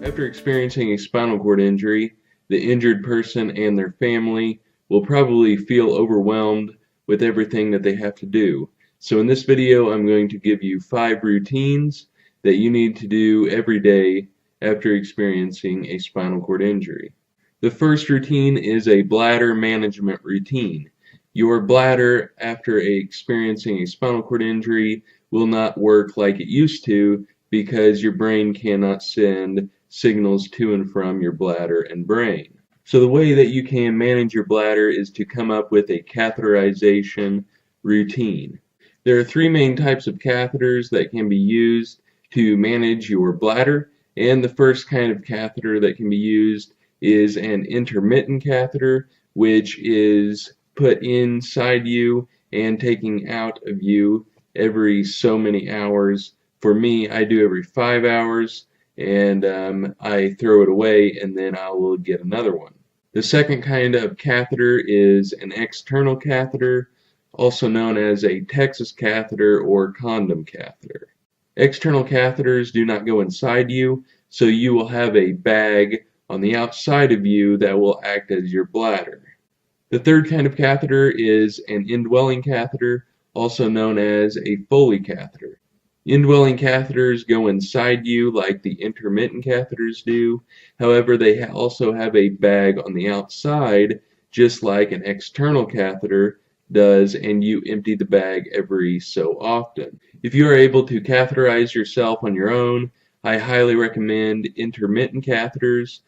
After experiencing a spinal cord injury, the injured person and their family will probably feel overwhelmed with everything that they have to do. So in this video, I'm going to give you 5 routines that you need to do every day after experiencing a spinal cord injury. The first routine is a bladder management routine. Your bladder, after experiencing a spinal cord injury, will not work like it used to because your brain cannot send signals to and from your bladder and brain. So the way that you can manage your bladder is to come up with a catheterization routine. There are 3 main types of catheters that can be used to manage your bladder, and the first kind of catheter that can be used is an intermittent catheter, which is put inside you and taking out of you every so many hours. For me, I do every 5 hours, and I throw it away and then I will get another one. The second kind of catheter is an external catheter, also known as a Texas catheter or condom catheter. External catheters do not go inside you, so you will have a bag on the outside of you that will act as your bladder. The third kind of catheter is an indwelling catheter, also known as a Foley catheter. Indwelling catheters go inside you like the intermittent catheters do. However, they also have a bag on the outside, just like an external catheter does, and you empty the bag every so often. If you are able to catheterize yourself on your own, I highly recommend intermittent catheters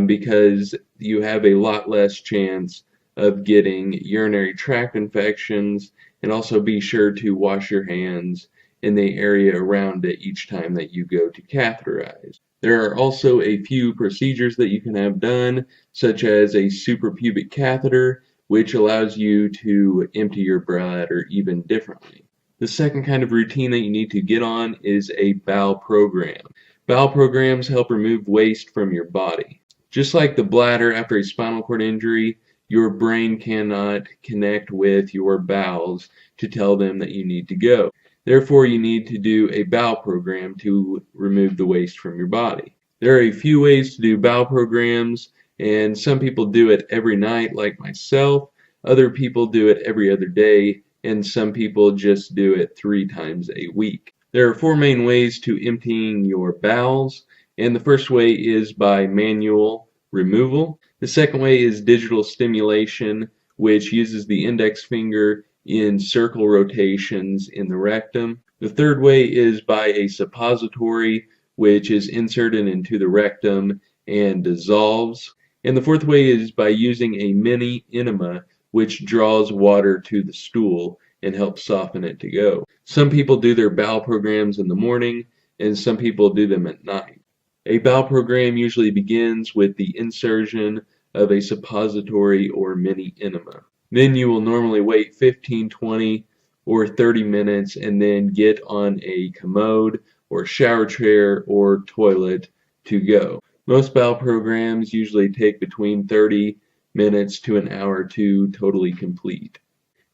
because you have a lot less chance of getting urinary tract infections, and also be sure to wash your hands in the area around it each time that you go to catheterize. There are also a few procedures that you can have done, such as a suprapubic catheter, which allows you to empty your bladder even differently. The second kind of routine that you need to get on is a bowel program. Bowel programs help remove waste from your body. Just like the bladder after a spinal cord injury, your brain cannot connect with your bowels to tell them that you need to go. Therefore, you need to do a bowel program to remove the waste from your body. There are a few ways to do bowel programs, and some people do it every night like myself. Other people do it every other day, and some people just do it 3 times a week. There are 4 main ways to emptying your bowels, and the first way is by manual removal. The second way is digital stimulation, which uses the index finger in circle rotations in the rectum. The third way is by a suppository, which is inserted into the rectum and dissolves. And the fourth way is by using a mini enema, which draws water to the stool and helps soften it to go. Some people do their bowel programs in the morning, and some people do them at night. A bowel program usually begins with the insertion of a suppository or mini enema. Then you will normally wait 15, 20, or 30 minutes and then get on a commode or shower chair or toilet to go. Most bowel programs usually take between 30 minutes to an hour to totally complete.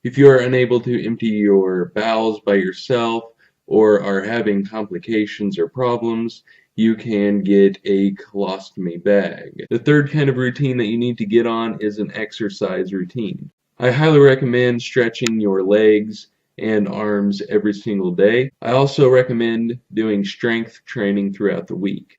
If you are unable to empty your bowels by yourself or are having complications or problems, you can get a colostomy bag. The third kind of routine that you need to get on is an exercise routine. I highly recommend stretching your legs and arms every single day. I also recommend doing strength training throughout the week.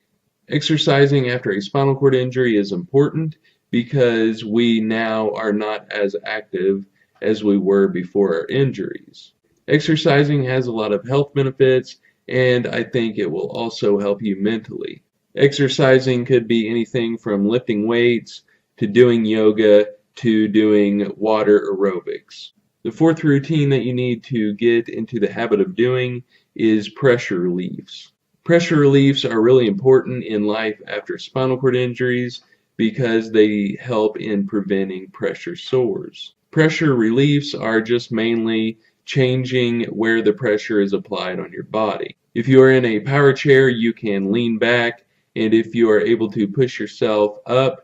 Exercising after a spinal cord injury is important because we now are not as active as we were before our injuries. Exercising has a lot of health benefits, and I think it will also help you mentally. Exercising could be anything from lifting weights to doing yoga to doing water aerobics. The fourth routine that you need to get into the habit of doing is pressure reliefs. Pressure reliefs are really important in life after spinal cord injuries because they help in preventing pressure sores. Pressure reliefs are just mainly changing where the pressure is applied on your body. If you are in a power chair, you can lean back, and if you are able to push yourself up,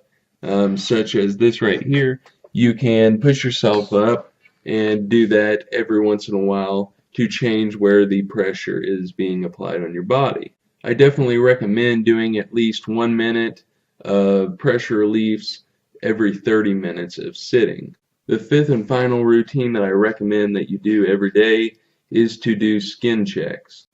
such as this right here, you can push yourself up and do that every once in a while to change where the pressure is being applied on your body. I definitely recommend doing at least 1 minute of pressure reliefs every 30 minutes of sitting. The fifth and final routine that I recommend that you do every day is to do skin checks.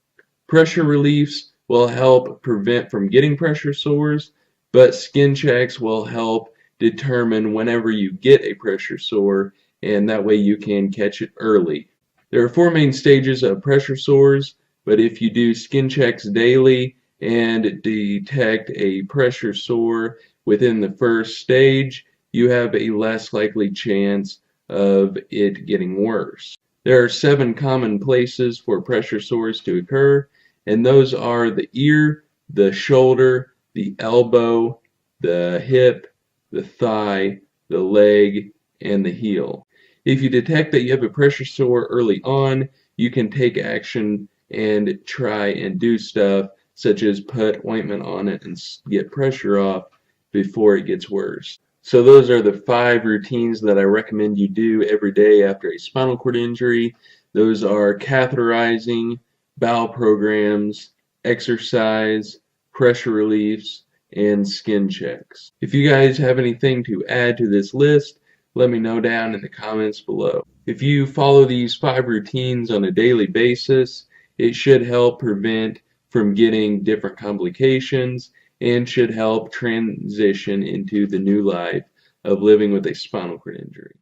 Pressure reliefs will help prevent from getting pressure sores, but skin checks will help determine whenever you get a pressure sore, and that way you can catch it early. There are four main stages of pressure sores, but if you do skin checks daily and detect a pressure sore within the first stage, you have a less likely chance of it getting worse. There are 7 common places for pressure sores to occur, and those are the ear, the shoulder, the elbow, the hip, the thigh, the leg, and the heel. If you detect that you have a pressure sore early on, you can take action and try and do stuff such as put ointment on it and get pressure off before it gets worse. So those are the 5 routines that I recommend you do every day after a spinal cord injury. Those are catheterizing, bowel programs, exercise, pressure reliefs, and skin checks. If you guys have anything to add to this list, let me know down in the comments below. If you follow these 5 routines on a daily basis, it should help prevent from getting different complications and should help transition into the new life of living with a spinal cord injury.